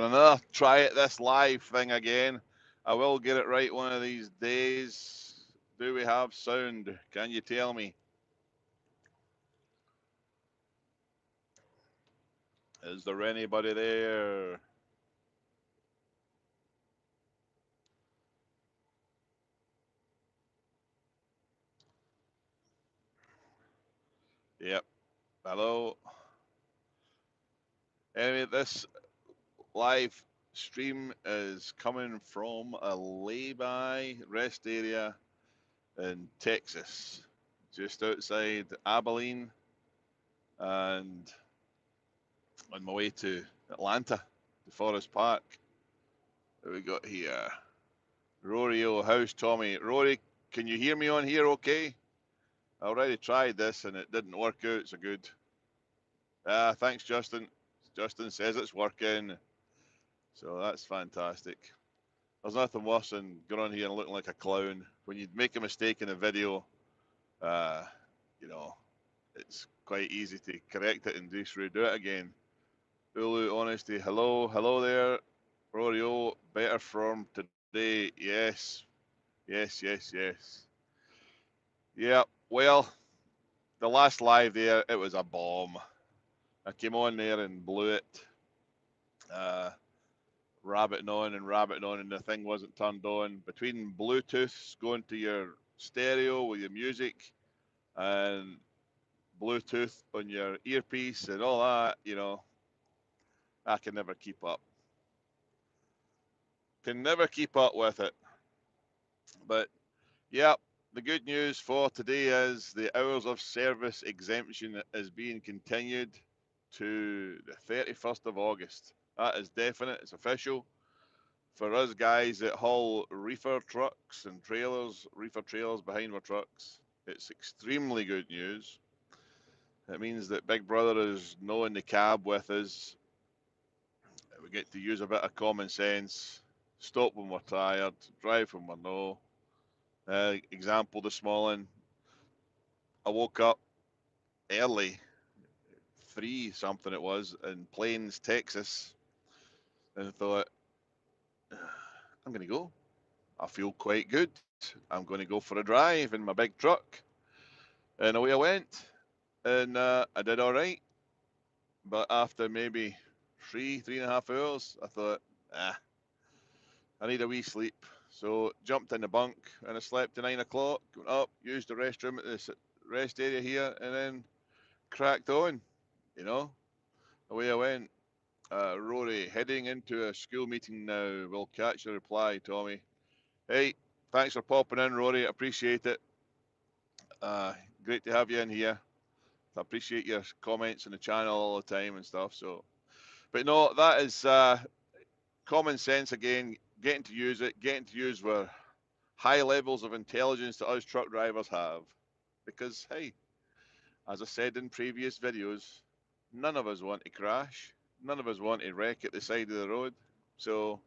another try at this live thing again. I will get it right one of these days. Do we have sound? Can you tell me? Is there anybody there? Yep. Hello. Anyway, this live stream is coming from a lay-by rest area in Texas, just outside Abilene, and on my way to Atlanta, to Forest Park. What we got here? Rory, oh, how's Tommy? Rory, can you hear me on here okay? I already tried this and it didn't work out so good. Thanks, Justin. Justin says it's working, so that's fantastic. There's nothing worse than going on here and looking like a clown. When you make a mistake in a video, uh, you know, it's quite easy to correct it and just redo it again. Ulu Honesty, hello, hello there. Rorio, better form today. Yes, yes, yes, yes. Yeah, well, the last live there, it was a bomb. I came on there and blew it. Uh, rabbiting on, and the thing wasn't turned on. Between Bluetooth going to your stereo with your music and Bluetooth on your earpiece and all that, I can never keep up. Can never keep up with it. But yeah, the good news for today is the hours of service exemption is being continued to the 31st of August. That is definite, it's official. For us guys that haul reefer trucks and trailers, reefer trailers behind our trucks, it's extremely good news. It means that Big Brother is no in the cab with us. We get to use a bit of common sense, stop when we're tired, drive when we're no. Example this morning, I woke up early, 3 something it was, in Plains, Texas, and I thought, I'm going to go. I feel quite good. I'm going to go for a drive in my big truck. And away I went. And I did all right. But after maybe 3.5 hours, I thought, I need a wee sleep. So jumped in the bunk and I slept to 9 o'clock, went up, used the restroom at this rest area here, and then cracked on, you know. Away I went. Rory, heading into a school meeting now. We'll catch the reply, Tommy. Hey, thanks for popping in, Rory. I appreciate it. Uh, Great to have you in here. I appreciate your comments on the channel all the time and stuff. So, but no, that is common sense again. Getting to use it, getting to use where high levels of intelligence that us truck drivers have. Because hey, as I said in previous videos, none of us want to crash. None of us want to wreck at the side of the road. So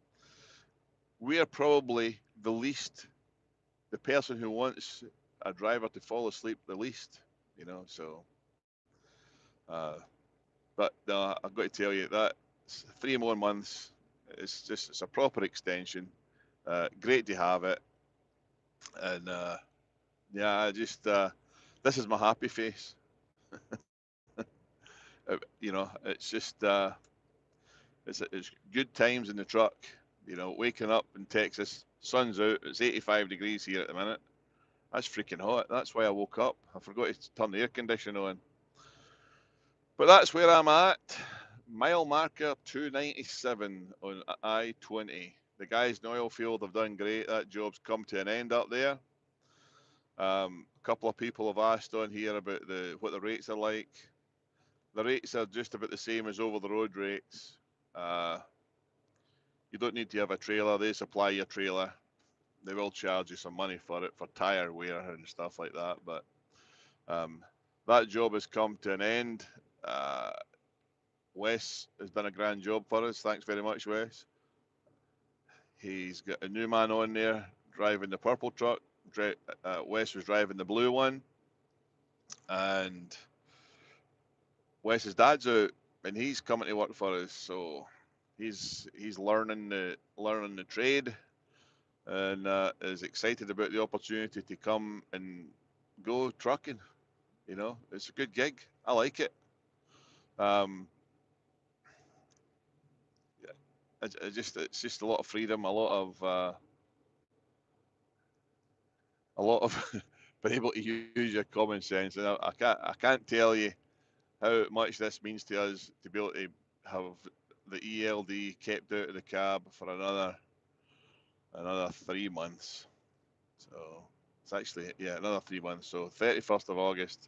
we are probably the person who wants a driver to fall asleep the least, So, uh, but no, I've got to tell you that 3 more months. It's a proper extension. Great to have it, and yeah, this is my happy face. It's just it's good times in the truck. Waking up in Texas, sun's out. It's 85 degrees here at the minute. That's freaking hot. That's why I woke up. I forgot to turn the air conditioner on. But that's where I'm at. Mile marker 297 on I-20. The guys in the oil field have done great. That job's come to an end up there. A couple of people have asked on here about what the rates are like. The rates are just about the same as over the road rates. You don't need to have a trailer. They supply your trailer. They will charge you some money for it, for tire wear and stuff like that. But that job has come to an end. Wes has done a grand job for us. Thanks very much, Wes. He's got a new man on there driving the purple truck. Wes was driving the blue one. And Wes's dad's out and he's coming to work for us. So he's learning the trade, and is excited about the opportunity to come and go trucking. You know, it's a good gig. I like it. Um, it's just a lot of freedom, a lot of being able to use your common sense. And I can't tell you how much this means to us to be able to have the ELD kept out of the cab for another 3 months. So it's actually, yeah, another 3 months. So 31st of August.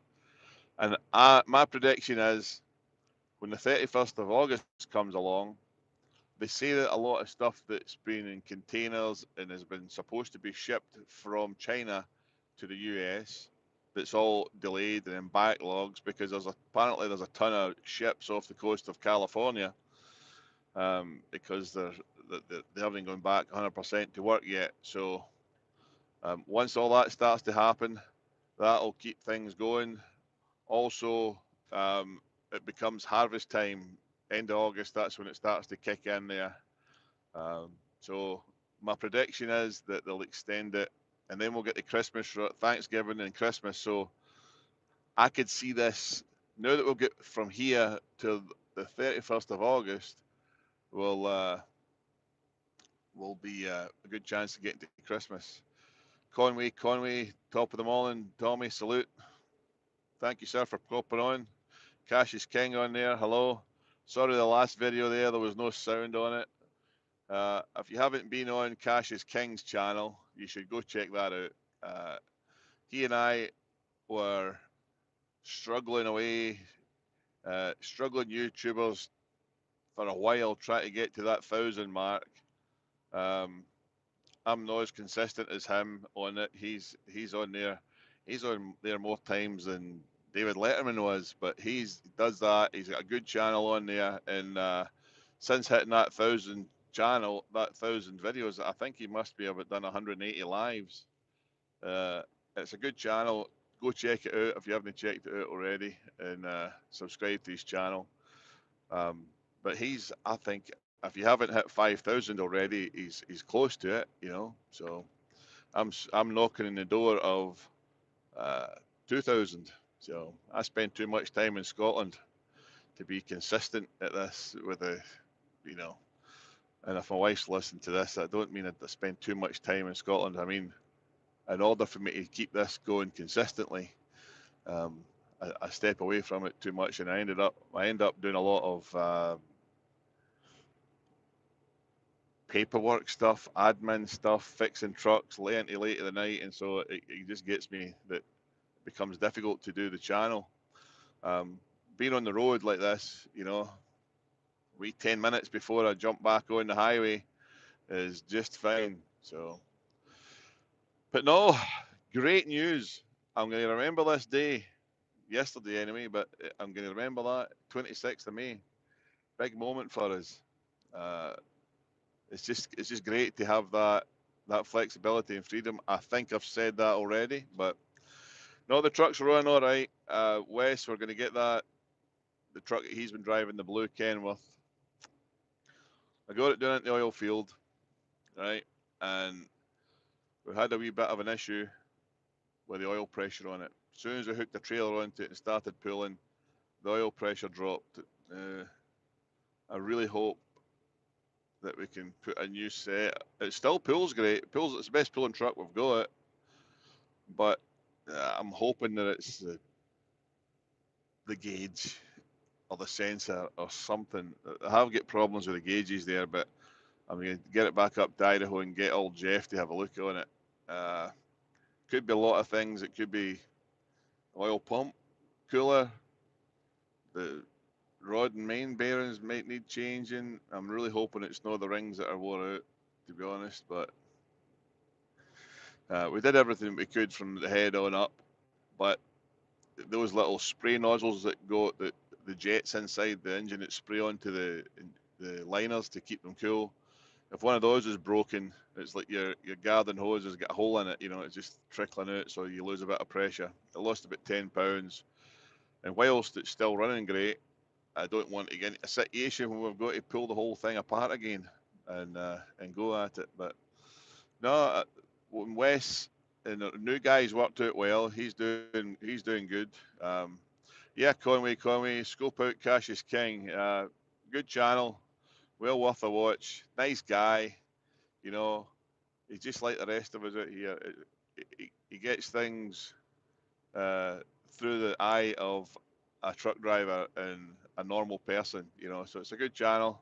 And my prediction is when the 31st of August comes along, they say that a lot of stuff that's been in containers and has been supposed to be shipped from China to the US, that's all delayed and in backlogs because apparently there's a ton of ships off the coast of California, because they haven't gone back 100% to work yet. So once all that starts to happen, that'll keep things going. Also, it becomes harvest time, end of August. That's when it starts to kick in there. So my prediction is that they'll extend it, and then we'll get the Christmas, Thanksgiving, and Christmas. So I could see this now that we'll get from here to the 31st of August. Will will be a good chance to get into Christmas. Conway, top of the morning. Tommy, salute. Thank you, sir, for popping on. Cash is King on there. Hello. Sorry, the last video there was no sound on it. If you haven't been on Cash is King's channel, you should go check that out. He and I were struggling away, struggling YouTubers for a while, trying to get to that 1,000 mark. I'm not as consistent as him on it. He's on there. He's on there more times than David Letterman was, but he does that. He's got a good channel on there, and since hitting that 1,000 channel, that 1,000 videos, I think he must be about done 180 lives. It's a good channel. Go check it out if you haven't checked it out already, and subscribe to his channel. But I think, if you haven't hit 5,000 already, he's close to it, you know. So I'm knocking in the door of 2,000. So I spend too much time in Scotland to be consistent at this with you know. And if my wife's listening to this, I don't mean I spend too much time in Scotland. I mean, in order for me to keep this going consistently, I step away from it too much, and I end up doing a lot of paperwork stuff, admin stuff, fixing trucks late into late of the night, and so it just gets me that it becomes difficult to do the channel. Being on the road like this, you know, wait 10 minutes before I jump back on the highway is just fine. So, but no, great news. I'm going to remember this day, yesterday anyway, but I'm going to remember that 26th of May, big moment for us. It's just great to have that flexibility and freedom. I think I've said that already, but no, the trucks are running all right. Wes, we're going to get the truck that he's been driving, the blue Kenworth. I got it down at the oil field, right, and we had a wee bit of an issue with the oil pressure on it. As soon as I hooked the trailer onto it and started pulling, the oil pressure dropped. I really hope that we can put a new set. It still pulls great. It's the best pulling truck we've got, but I'm hoping that it's the gauge or the sensor or something. I have got problems with the gauges there, but I'm going to get it back up to Idaho and get old Jeff to have a look on it. Could be a lot of things. It could be oil pump, cooler, the rod and main bearings might need changing. I'm really hoping it's not the rings that are wore out, to be honest, but we did everything we could from the head on up. But those little spray nozzles that go, the jets inside the engine that spray onto the liners to keep them cool, if one of those is broken, it's like your garden hose has got a hole in it, you know, it's just trickling out, so you lose a bit of pressure. I lost about 10 pounds, and whilst it's still running great, I don't want to get into a situation where we've got to pull the whole thing apart again and go at it. But no, when Wes and the new guy's worked out well. He's doing good. Yeah, Conway, scope out cash is king. Good channel, well worth a watch. Nice guy, you know. He's just like the rest of us out here. He gets things uh, through the eye of a truck driver and a normal person, you know. So it's a good channel.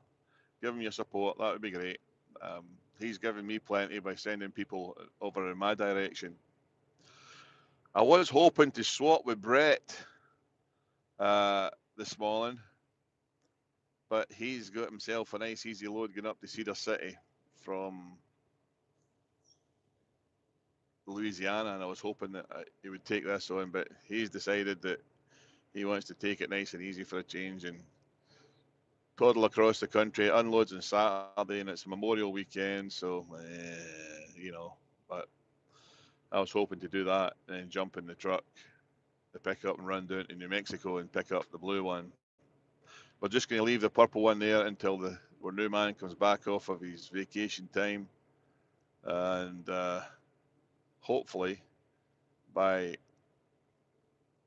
Give him your support. That would be great. Um, he's given me plenty by sending people over in my direction. I was hoping to swap with Brett this morning, but he's got himself a nice easy load going up to Cedar City from Louisiana, and I was hoping that he would take this on, but he's decided that he wants to take it nice and easy for a change and toddle across the country. Unloads on Saturday, and it's Memorial Weekend, so you know. But I was hoping to do that and then jump in the truck to pick up and run down to New Mexico and pick up the blue one. We're just going to leave the purple one there until our new man comes back off of his vacation time, and hopefully by a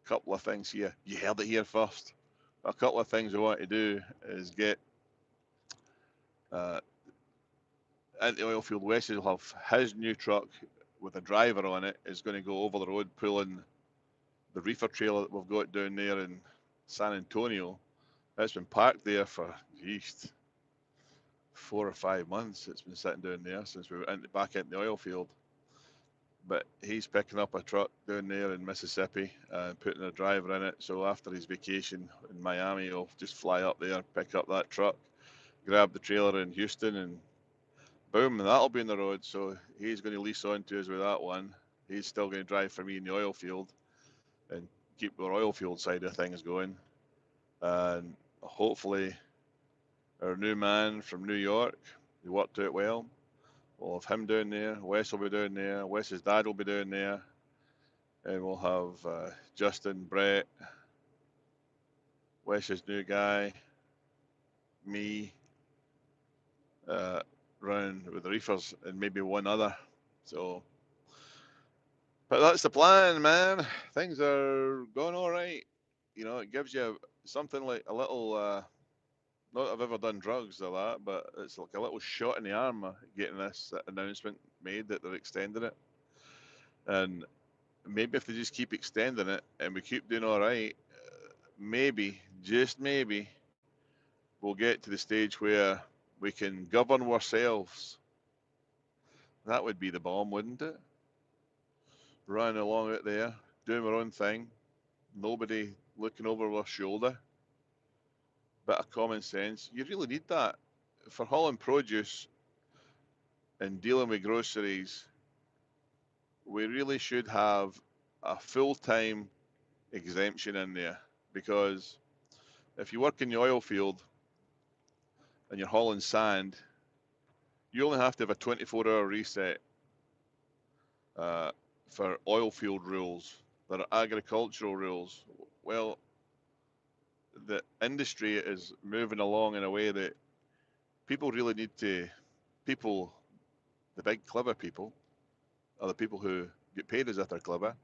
couple of things here, you heard it here first. A couple of things we want to do is get into Oilfield West. Will have his new truck with a driver on it is going to go over the road pulling the reefer trailer that we've got down there in San Antonio. It's been parked there for, geez, 4 or 5 months. It's been sitting down there since we went back into the oil field. But he's picking up a truck down there in Mississippi and putting a driver in it. So after his vacation in Miami, he'll just fly up there, pick up that truck, grab the trailer in Houston, and boom, and that'll be in the road. So he's going to lease on to us with that one. He's still going to drive for me in the oil field and keep our oil field side of things going. And hopefully our new man from New York, he worked out well. We'll have him down there. Wes will be down there. Wes's dad will be down there. And we'll have Justin, Brett, Wes's new guy, me, round with the reefers, and maybe one other. So, but that's the plan, man. Things are going all right. You know, it gives you something like a little. Not that I've ever done drugs or that, but it's like a little shot in the arm getting this announcement made that they're extending it. And maybe if they just keep extending it and we keep doing all right, maybe, just maybe, we'll get to the stage where we can govern ourselves. That would be the bomb, wouldn't it? Running along out there, doing our own thing, nobody looking over our shoulder. Bit of common sense. You really need that. For hauling produce and dealing with groceries, we really should have a full-time exemption in there, because if you work in the oil field and you're hauling sand, you only have to have a 24-hour reset for oil field rules that are agricultural rules. Well, the industry is moving along in a way that people really need to, people, the big clever people, are the people who get paid as if they're clever.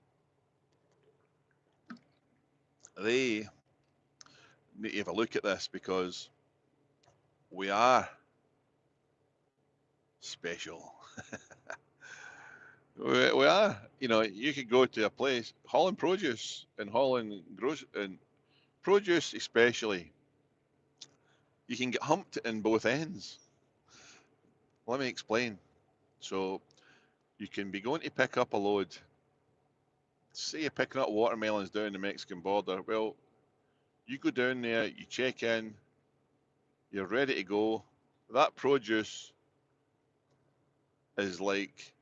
They need to have a look at this, because we are special. We are. You know, you could go to a place hauling produce and hauling and produce especially. You can get humped in both ends. Let me explain. So you can be going to pick up a load. Say you're picking up watermelons down the Mexican border. Well, you go down there, you check in, you're ready to go. That produce is like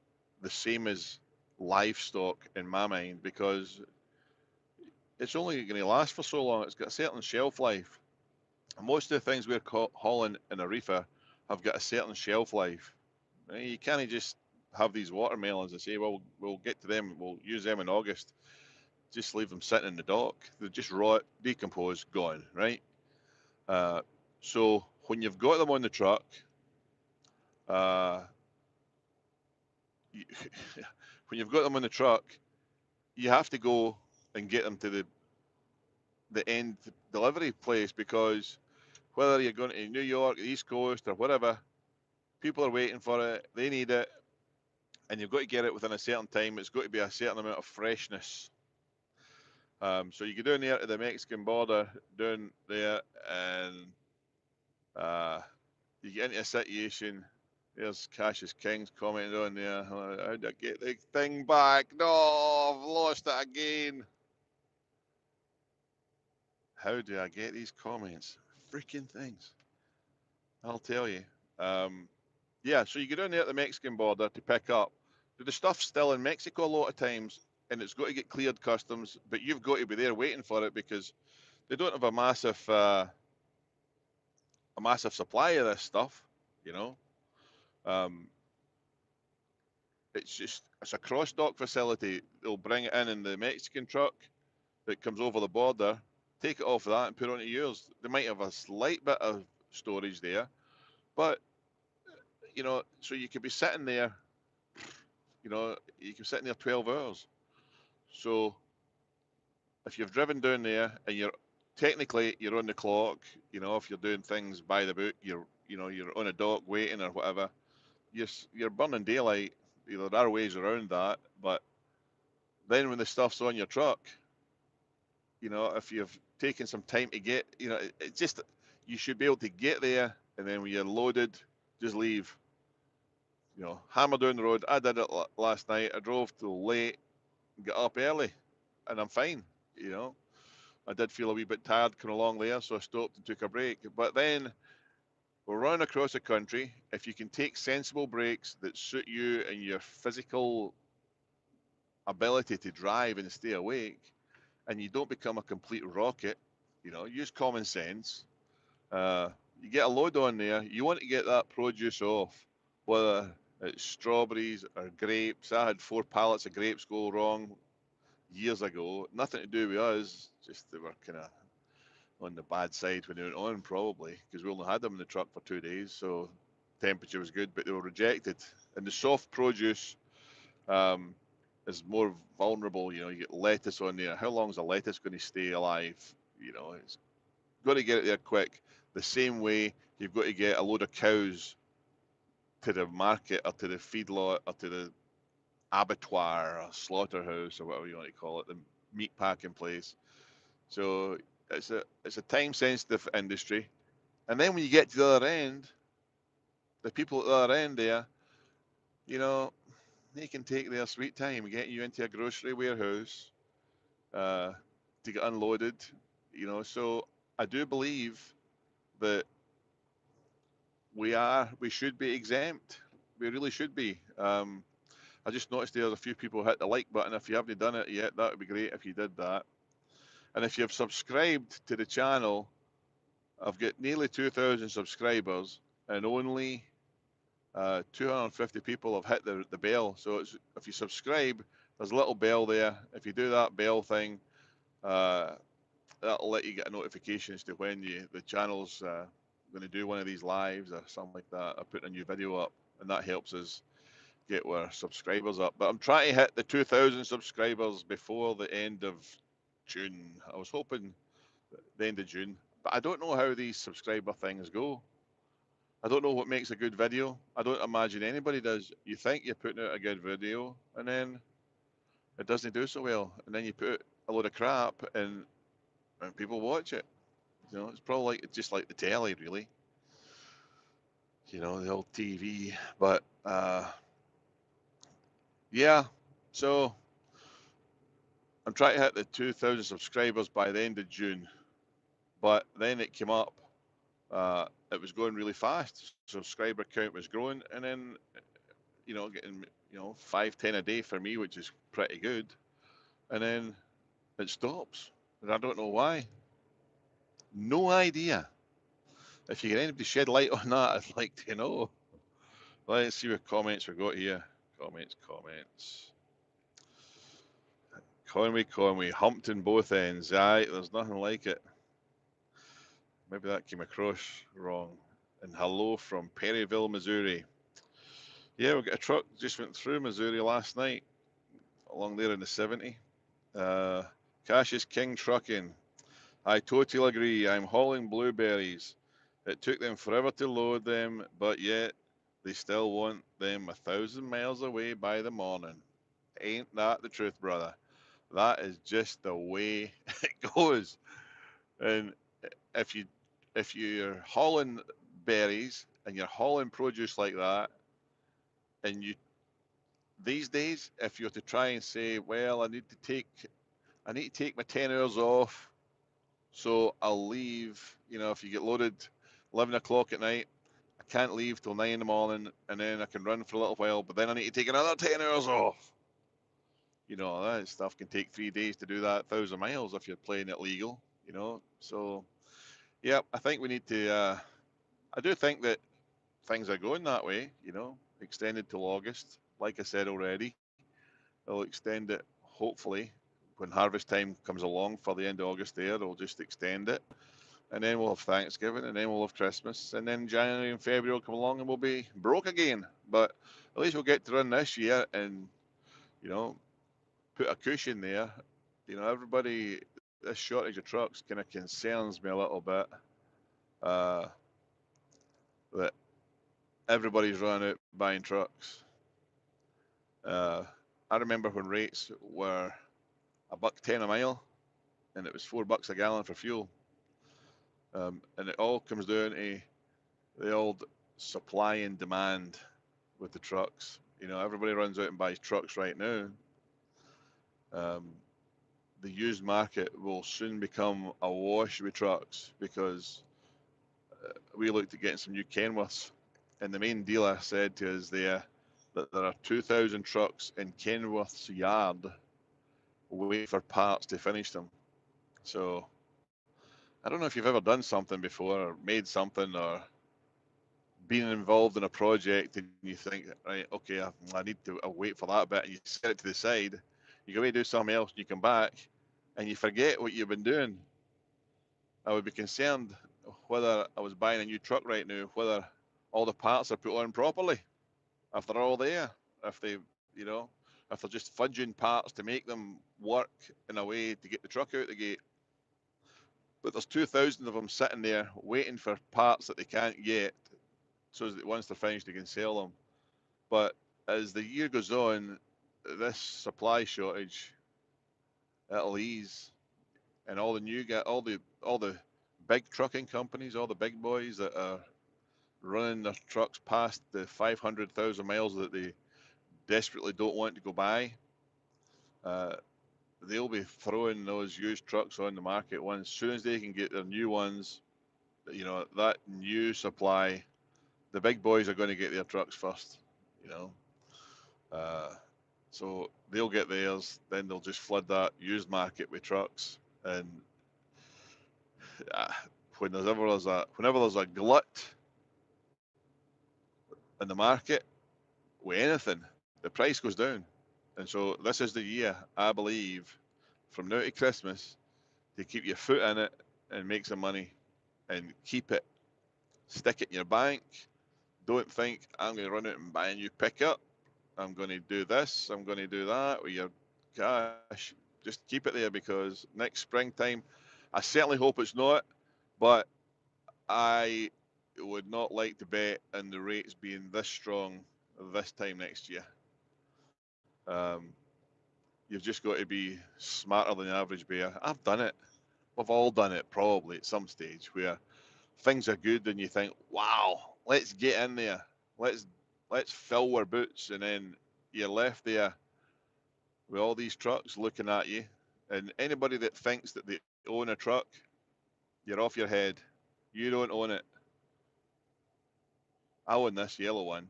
the same as livestock in my mind, because it's only going to last for so long. It's got a certain shelf life. Most of the things we're hauling in a reefer have got a certain shelf life. You can't just have these watermelons and say, well, we'll get to them, we'll use them in August. Just leave them sitting in the dock. They just rot, decompose, gone, right? So when you've got them on the truck, uh, you, when you've got them on the truck, you have to go and get them to the end delivery place, because whether you're going to New York, the East Coast, or whatever, people are waiting for it. They need it, and you've got to get it within a certain time. It's got to be a certain amount of freshness. So you go down there to the Mexican border, down there, and uh, you get into a situation. There's Cassius King's commenting on there. How do I get the thing back? No, I've lost it again. How do I get these comments? Freaking things. I'll tell you. Um, yeah, so you go down there at the Mexican border to pick up. The stuff's still in Mexico a lot of times, and it's got to get cleared customs, but you've got to be there waiting for it, because they don't have a massive supply of this stuff. You know, um, it's a cross dock facility. They'll bring it in the Mexican truck that comes over the border, take it off of that and put it onto yours. They might have a slight bit of storage there, but so you could be sitting there. You can sit in there 12 hours. So if you've driven down there and you're on the clock, if you're doing things by the book, you're on a dock waiting or whatever, you're burning daylight. There are ways around that, but then when the stuff's on your truck, if you've taken some time to get, it just, you should be able to get there, and then when you're loaded, just leave. Hammer down the road. I did it last night. I drove till late, got up early, and I'm fine. You know, I did feel a wee bit tired coming along there, so I stopped and took a break. But then we're running across the country. If you can take sensible breaks that suit you and your physical ability to drive and stay awake, and you don't become a complete rocket, use common sense. Uh, you get a load on there. You want to get that produce off, whether it's strawberries or grapes. I had 4 pallets of grapes go wrong years ago. Nothing to do with us, just they were kind of on the bad side when they went on, probably, because we only had them in the truck for 2 days, so temperature was good, but they were rejected. And the soft produce um, is more vulnerable. You get lettuce on there. How long is a lettuce going to stay alive? It's got to get it there quick. The same way you've got to get a load of cows to the market or to the feedlot or to the abattoir or slaughterhouse or whatever you want to call it, the meat packing place. So it's a time sensitive industry. And then when you get to the other end, the people at the other end there, you know, they can take their sweet time getting you into a grocery warehouse uh, to get unloaded. So I do believe that we should be exempt. We really should be. I just noticed there's a few people hit the like button. If you haven't done it yet, that would be great if you did that. And if you've subscribed to the channel, I've got nearly 2,000 subscribers, and only 250 people have hit the bell. So if you subscribe, there's a little bell there. If you do that bell thing, uh, that'll let you get a notification as to when the channel's going to do one of these lives or something like that. I put a new video up, and that helps us get our subscribers up. But I'm trying to hit the 2,000 subscribers before the end of June. I was hoping the end of June, but I don't know how these subscriber things go. I don't know what makes a good video. I don't imagine anybody does. You think you're putting out a good video, and then it doesn't do so well, and then you put a load of crap, and people watch it. It's probably just like the telly, really. The old TV. But yeah, so I'm trying to hit the 2,000 subscribers by the end of June. But then it came up. It was going really fast. Subscriber count was growing, and then getting 5, 10 a day for me, which is pretty good. And then it stops, and I don't know why. No idea. If you can anybody shed light on that, I'd like to know. Let's see what comments we got here. Comments. Conway, humped in both ends. Aye, there's nothing like it. Maybe that came across wrong. And hello from Perryville, Missouri. Yeah, we got a truck just went through Missouri last night, along there in the 70. Uh, Cash is king trucking. I totally agree. I'm hauling blueberries. It took them forever to load them, but yet they still want them 1,000 miles away by the morning. Ain't that the truth, brother? That is just the way it goes. And if you if you're hauling berries and you're hauling produce like that, and you these days, if you're to try and say, well, I need to take my 10 hours off, so I'll leave. You know, if you get loaded 11 o'clock at night, I can't leave till 9 in the morning, and then I can run for a little while, but then I need to take another 10 hours off. You know, that stuff can take 3 days to do that 1,000 miles if you're playing it legal. You know, so yeah, I think we need to. I do think that things are going that way. You know, extended till August. Like I said already, they'll extend it hopefully when harvest time comes along for the end of August. There, they'll just extend it, and then we'll have Thanksgiving, and then we'll have Christmas, and then January and February will come along, and we'll be broke again. But at least we'll get to run this year, and you know, put a cushion there. You know, everybody, this shortage of trucks kind of concerns me a little bit. Uh, that everybody's running out buying trucks. Uh, I remember when rates were $1.10 a mile, and it was $4 a gallon for fuel. And it all comes down to the old supply and demand with the trucks. You know, everybody runs out and buys trucks right now. Um, the used market will soon become awash with trucks because we looked at getting some new Kenworths, and the main dealer said to us there that there are 2,000 trucks in Kenworth's yard waiting for parts to finish them. So I don't know if you've ever done something before or made something or been involved in a project and you think, right, okay, I need to I'll wait for that bit, and you set it to the side, you go away do something else, and you come back and you forget what you've been doing. I would be concerned whether I was buying a new truck right now, whether all the parts are put on properly, if they're all there, if they, you know, if they're just fudging parts to make them work in a way to get the truck out the gate. But there's 2,000 of them sitting there waiting for parts that they can't get, so that once they're finished, they can sell them. But as the year goes on, this supply shortage it'll ease, and all the new all the big trucking companies, all the big boys that are running their trucks past the 500,000 miles that they desperately don't want to go by, uh, they'll be throwing those used trucks on the market once, as soon as they can get their new ones. You know, that new supply, the big boys are going to get their trucks first. You know, uh, so they'll get theirs, then they'll just flood that used market with trucks. And uh, whenever there's a glut in the market with anything, the price goes down. And so this is the year, I believe, from now to Christmas, to keep your foot in it and make some money and keep it. Stick it in your bank. Don't think I'm going to run out and buy a new pickup. I'm going to do this. I'm going to do that with your cash. Just keep it there because next springtime, I certainly hope it's not, but I would not like to bet on the rates being this strong this time next year. You've just got to be smarter than the average bear. I've done it. We've all done it probably at some stage where things are good and you think, wow, let's get in there. Let's let's fill our boots, and then you're left there with all these trucks looking at you. And anybody that thinks that they own a truck, you're off your head. You don't own it. I own this yellow one.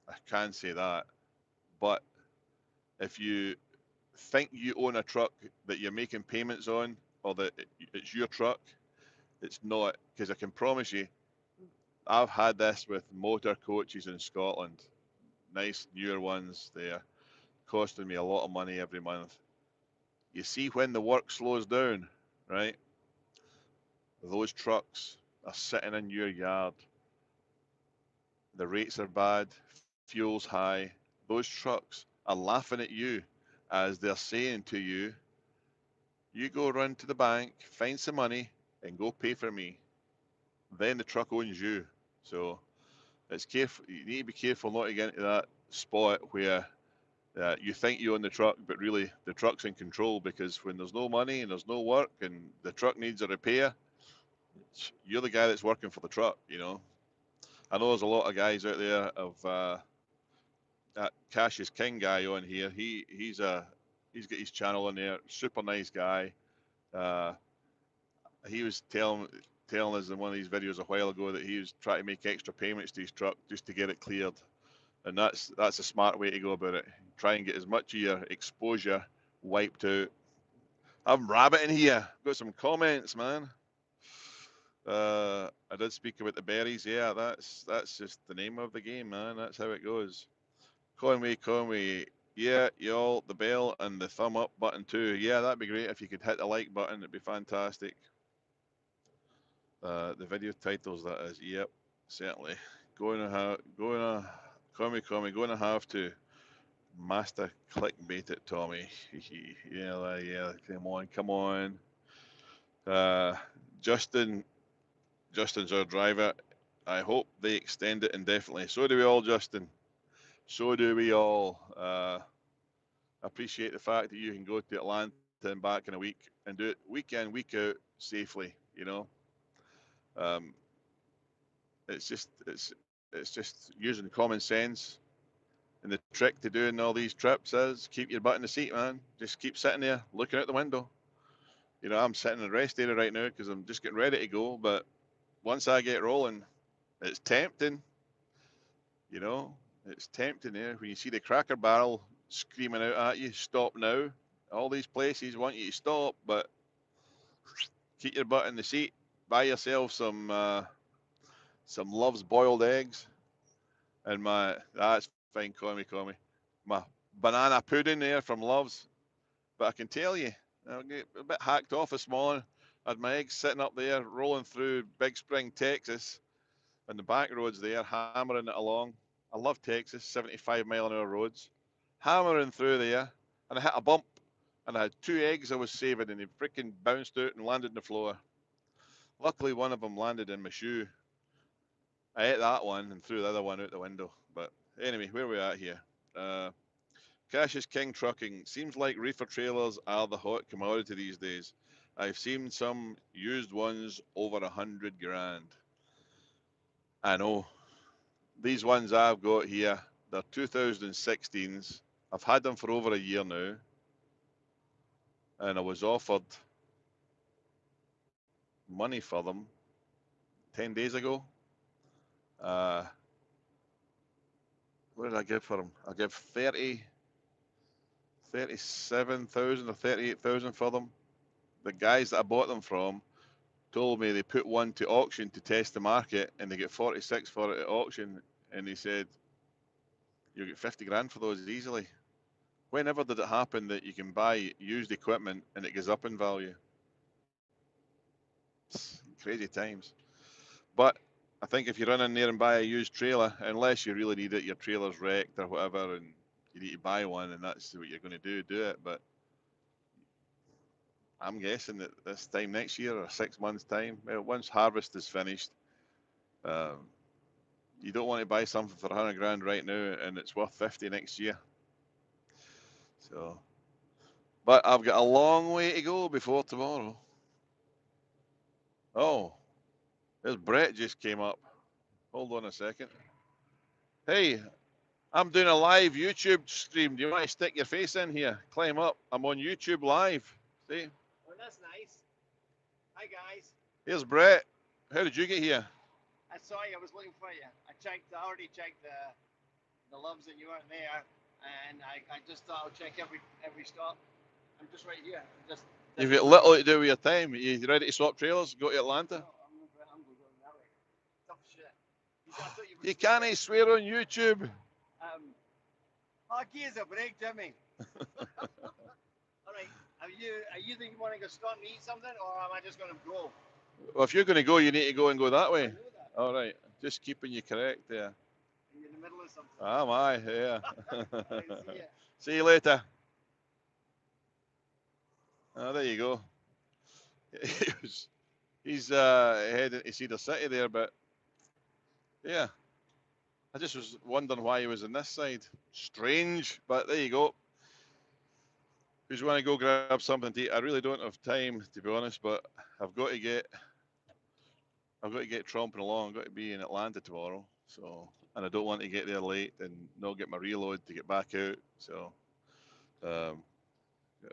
I can say that. But if you think you own a truck that you're making payments on, or that it's your truck, it's not. Because I can promise you, I've had this with motor coaches in Scotland. Nice newer ones there, costing me a lot of money every month. You see, when the work slows down, right? those trucks are sitting in your yard. The rates are bad, fuel's high. Those trucks are laughing at you as they're saying to you, you go run to the bank, find some money, and go pay for me. Then the truck owns you. So it's careful. You need to be careful not to get into that spot where you think you own the truck, but really the truck's in control, because when there's no money and there's no work and the truck needs a repair, you're the guy that's working for the truck. I know there's a lot of guys out there of that Cash is King guy on here. He's got his channel on there. Super nice guy. Uh, he was telling us in one of these videos a while ago that he was trying to make extra payments to his truck just to get it cleared, and that's a smart way to go about it. Try and get as much of your exposure wiped out. I'm rabbiting here. Got some comments, man. I did speak about the berries. Yeah, that's just the name of the game, man. That's how it goes. Conway. Yeah, y'all, the bell and the thumb up button too. Yeah, that'd be great if you could hit the like button. It'd be fantastic. The video titles, that is. Yep, certainly. Going to have to master clickbait it, Tommy. yeah. Come on. Justin's our driver. I hope they extend it indefinitely. So do we all, Justin. So do we all. Appreciate the fact that you can go to Atlanta and back in a week and do it week in, week out safely. Um, it's just using common sense. And the trick to doing all these trips is keep your butt in the seat, man. Just keep sitting there looking out the window. I'm sitting in the rest area right now because I'm just getting ready to go. But once I get rolling, it's tempting. It's tempting there when you see the Cracker Barrel screaming out at you, stop now. All these places want you to stop, but keep your butt in the seat. Buy yourself some Love's boiled eggs, and that's fine, call me. My banana pudding there from Love's. But I can tell you, I get a bit hacked off this morning. I had my eggs sitting up there, rolling through Big Spring, Texas, and the back roads there, hammering it along. I love Texas, 75-mile-an-hour roads. Hammering through there, and I hit a bump, and I had 2 eggs I was saving, and they freaking bounced out and landed on the floor. Luckily, one of them landed in my shoe. I ate that one and threw the other one out the window. But anyway, where are we at here? Cash is King Trucking. Seems like reefer trailers are the hot commodity these days. I've seen some used ones over 100 grand. I know. These ones I've got here, they're 2016s. I've had them for over a year now. And I was offered money for them 10 days ago. What did I give for them? I gave 37,000 or 38,000 for them. The guys that I bought them from told me they put one to auction to test the market, and they get 46 for it at auction, and they said you'll get 50 grand for those easily. Whenever did it happen that you can buy used equipment and it goes up in value? Crazy times. But I think if you run in there and buy a used trailer, unless you really need it, your trailer's wrecked or whatever, and you need to buy one, and that's what you're going to do it. But I'm guessing that this time next year or 6 months' time, well, once harvest is finished, um, you don't want to buy something for 100 grand right now and it's worth 50 next year. So, but I've got a long way to go before tomorrow. Oh, there's Brett just came up. Hold on a second. Hey, I'm doing a live YouTube stream. Do you want to stick your face in here? Climb up. I'm on YouTube live. See? Oh, that's nice. Hi, guys. Here's Brett. How did you get here? I saw you. I was looking for you. I already checked the Loves, and you weren't there. And I just thought I'll check every stop. I'm just right here. You've got little to do with your time. You ready to swap trailers? Go to Atlanta? No, I'm going that way. Tough shit. You can't swear on YouTube. Give us a break, Jimmy. All right. Are you think you want to go stop and eat something, or am I just going to go? Well, if you're going to go, you need to go and go that I way. know that. All right. Just keeping you correct there. You're in the middle of something. Ah, my, yeah. I see it. See you later. Oh, there you go. He's heading to Cedar City there, but yeah, I just was wondering why he was on this side. Strange, but there you go. Who's want to go grab something to eat? I really don't have time, to be honest, but I've got to get tromping along. I've got to be in Atlanta tomorrow, so, and I don't want to get there late and not get my reload to get back out. So,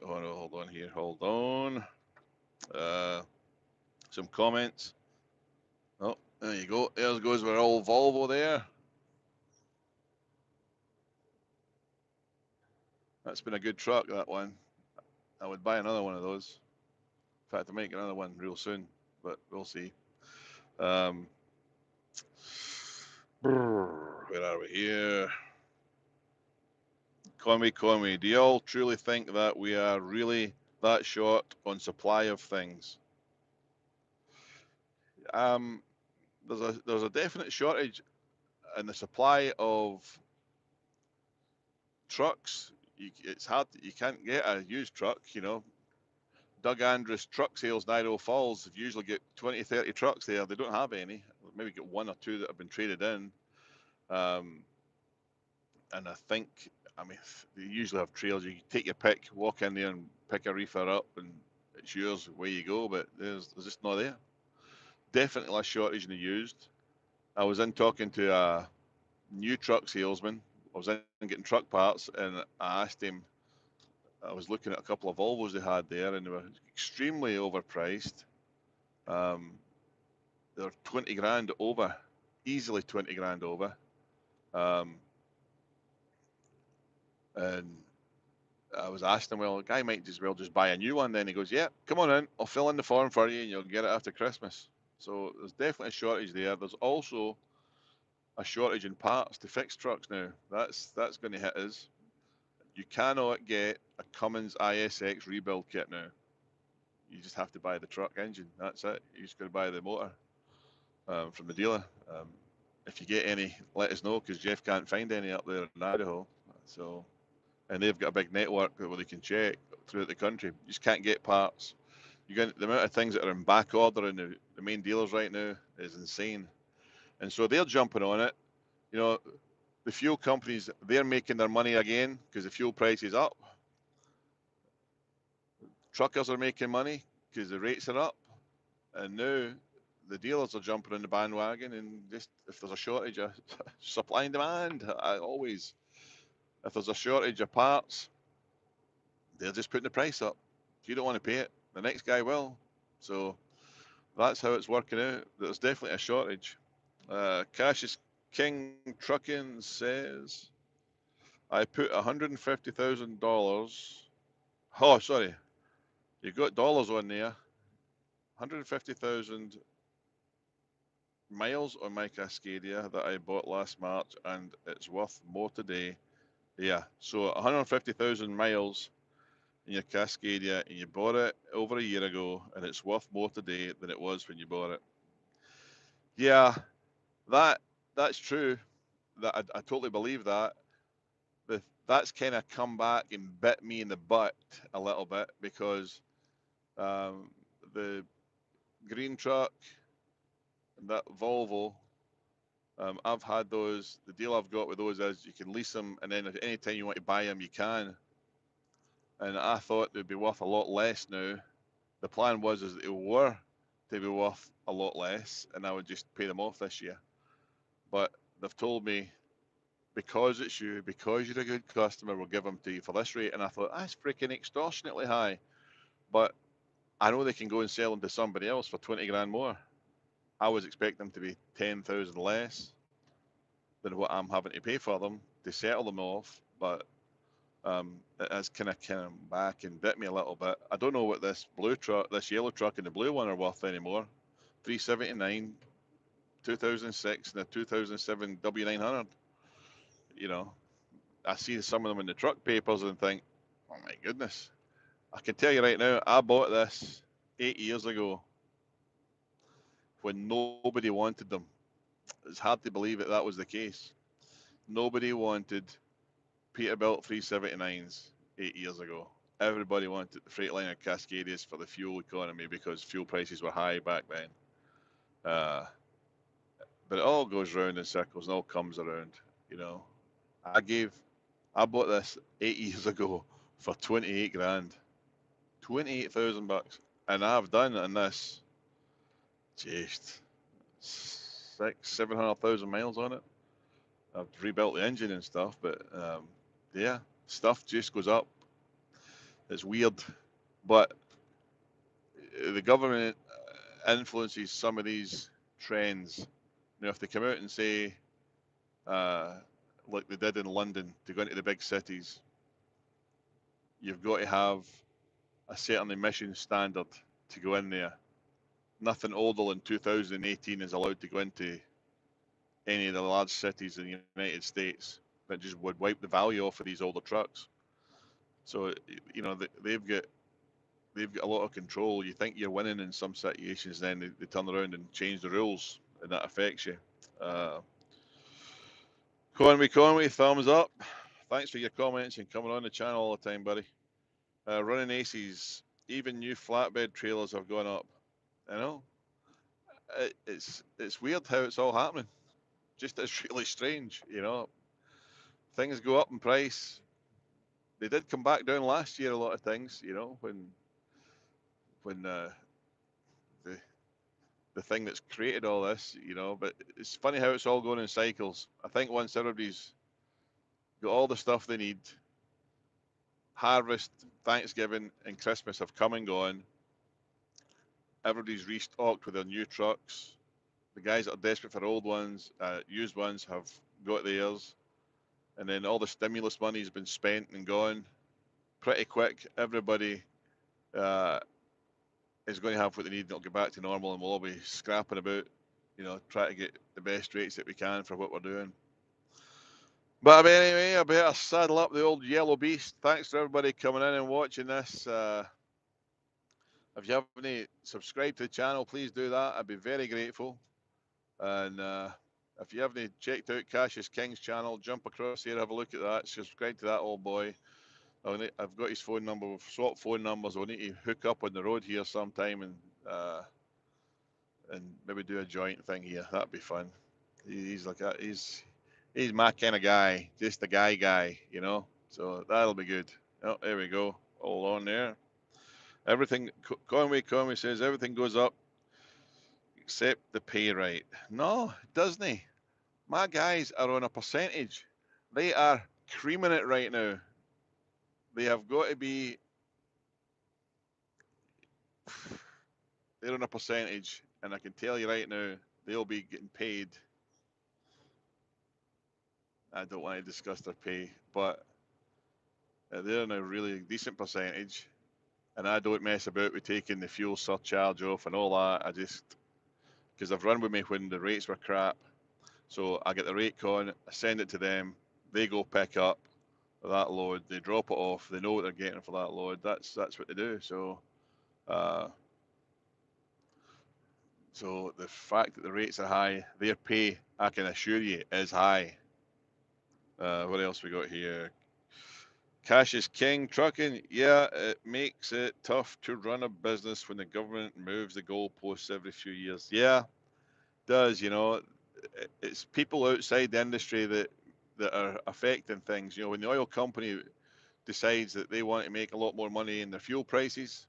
hold on here, hold on. Some comments. Oh, there you go. There goes our old Volvo there. That's been a good truck, that one. I would buy another one of those. In fact, I might get another one real soon, but we'll see. Where are we here? Conway, do y'all truly think that we are really that short on supply of things? There's a definite shortage in the supply of trucks. It's hard. You can't get a used truck. Doug Andrews truck sales in Idaho Falls have usually get 20, 30 trucks there. They don't have any. Maybe get one or two that have been traded in. And I think, I mean, they usually have trails. You take your pick, walk in there and pick a reefer up, and it's yours. Away you go. But there's just not there. Definitely a shortage in the used. I was in talking to a new truck salesman. I was in getting truck parts, and I asked him. I was looking at a couple of Volvos they had there, and they were extremely overpriced. They're 20 grand over, easily 20 grand over. And I was asking him, well, the guy might as well just buy a new one. Then he goes, yeah, come on in. I'll fill in the form for you and you'll get it after Christmas. So there's definitely a shortage there. There's also a shortage in parts to fix trucks now. That's going to hit us. You cannot get a Cummins ISX rebuild kit now. You just have to buy the truck engine. That's it. You just got to buy the motor from the dealer. If you get any, let us know because Jeff can't find any up there in Idaho. So, and they've got a big network where they can check throughout the country. You just can't get parts. You get the amount of things that are in back order in the main dealers right now is insane, and so they're jumping on it. You know, the fuel companies, they're making their money again because the fuel price is up. Truckers are making money because the rates are up, and now the dealers are jumping on the bandwagon. And just if there's a shortage of supply and demand, if there's a shortage of parts, they're just putting the price up. If you don't want to pay it, the next guy will. So that's how it's working out. There's definitely a shortage. Cash is King Trucking says, I put $150,000. Oh, sorry, you got dollars on there. 150,000 miles on my Cascadia that I bought last March, and it's worth more today. Yeah, so 150,000 miles in your Cascadia, and you bought it over a year ago, and it's worth more today than it was when you bought it. Yeah, that's true. That I totally believe that. That's kind of come back and bit me in the butt a little bit because the green truck and that Volvo, I've had those. The deal I've got with those is you can lease them, and then at any time you want to buy them, you can. And I thought they'd be worth a lot less now. The plan was is that they were to be worth a lot less, and I would just pay them off this year. But they've told me because it's you, because you're a good customer, we'll give them to you for this rate. And I thought that's freaking extortionately high. But I know they can go and sell them to somebody else for 20 grand more. I was expecting them to be 10,000 less than what I'm having to pay for them to settle them off. But it has kind of come back and bit me a little bit. I don't know what this blue truck, this yellow truck, and the blue one are worth anymore. 379, 2006, and a 2007 W900. You know, I see some of them in the truck papers and think, oh my goodness. I can tell you right now, I bought this 8 years ago. when nobody wanted them. It's hard to believe that was the case. Nobody wanted Peterbilt 379s 8 years ago. Everybody wanted the Freightliner Cascadias for the fuel economy because fuel prices were high back then. Uh, but it all goes round in circles and all comes around. You know, I bought this 8 years ago for 28 grand, 28,000 bucks, and I've done in this just 700,000 miles on it. I've rebuilt the engine and stuff, but yeah, stuff just goes up. It's weird, but the government influences some of these trends. Now, if they come out and say, uh, like they did in London, to go into the big cities, you've got to have a certain emission standard to go in there. Nothing older than 2018 is allowed to go into any of the large cities in the United States. That just would wipe the value off of these older trucks. So they've got a lot of control. You think you're winning in some situations, then they turn around and change the rules, and that affects you. Conway, thumbs up. Thanks for your comments and coming on the channel all the time, buddy. Running aces, even new flatbed trailers have gone up. I know. It's weird how it's all happening. Just it's really strange, you know. Things go up in price. They did come back down last year. A lot of things, you know, when the the thing that's created all this, you know. But it's funny how it's all going in cycles. I think once everybody's got all the stuff they need, harvest, Thanksgiving, and Christmas have come and gone. Everybody's restocked with their new trucks. The guys that are desperate for old ones, used ones, have got theirs. And then all the stimulus money has been spent and gone pretty quick. Everybody is going to have what they need, and it'll get back to normal, and we'll all be scrapping about, you know, try to get the best rates that we can for what we're doing. But anyway, I better saddle up the old yellow beast. Thanks for everybody coming in and watching this. If you haven't subscribed to the channel, please do that. I'd be very grateful. And if you haven't checked out Cassius King's channel, jump across here, have a look at that. Subscribe to that old boy. I've got his phone number. We've swapped phone numbers. We'll need to hook up on the road here sometime and maybe do a joint thing here. That'd be fun. He's like that. He's my kind of guy, just a guy, you know. So that'll be good. Oh, there we go. All on there. Everything. Conway says everything goes up except the pay rate. No, it doesn't. My guys are on a percentage. They are creaming it right now. They have got to be. They're on a percentage, and I can tell you right now, they'll be getting paid. I don't want to discuss their pay, but they're on a really decent percentage, and I don't mess about with taking the fuel surcharge off and all that. I just, because they've run with me when the rates were crap, so I get the rate con, I send it to them, they go pick up that load, they drop it off, they know what they're getting for that load. That's what they do. So so the fact that the rates are high, their pay, I can assure you, is high. What else we got here? Cash is king. Trucking, yeah, it makes it tough to run a business when the government moves the goalposts every few years. Yeah, it does. You know, it's people outside the industry that are affecting things. You know, when the oil company decides that they want to make a lot more money in their fuel prices,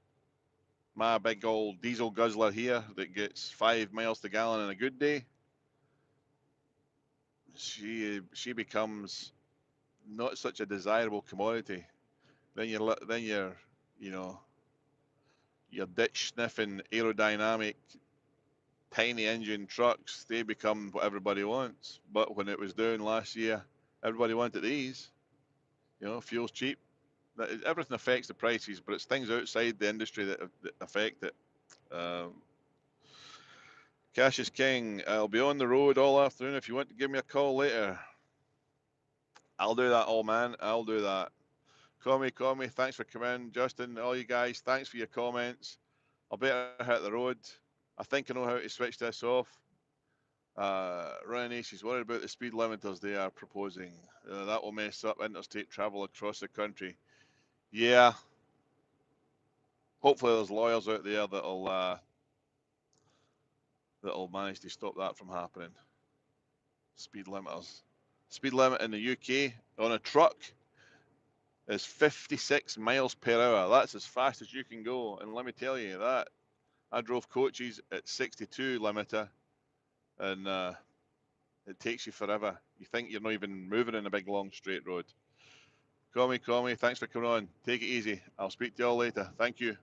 my big old diesel guzzler here that gets 5 miles to gallon on a good day, she becomes not such a desirable commodity. Then you're you know, your ditch sniffing aerodynamic tiny engine trucks, they become what everybody wants. But when it was down last year, everybody wanted these. You know, fuel's cheap. Everything affects the prices, but it's things outside the industry that affect it. Cash is king. I'll be on the road all afternoon. If you want to give me a call later, I'll do that, old man. I'll do that. Call me. Thanks for coming. Justin, all you guys, thanks for your comments. I'll better hit the road. I think I know how to switch this off. Ryan she's worried about the speed limiters they are proposing. That will mess up interstate travel across the country. Yeah. Hopefully there's lawyers out there that'll manage to stop that from happening. Speed limiters. Speed limit in the UK on a truck is 56 miles per hour. That's as fast as you can go. And let me tell you that I drove coaches at 62 limiter, and it takes you forever. You think you're not even moving in a big long straight road. Call me. Thanks for coming on. Take it easy. I'll speak to you all later. Thank you.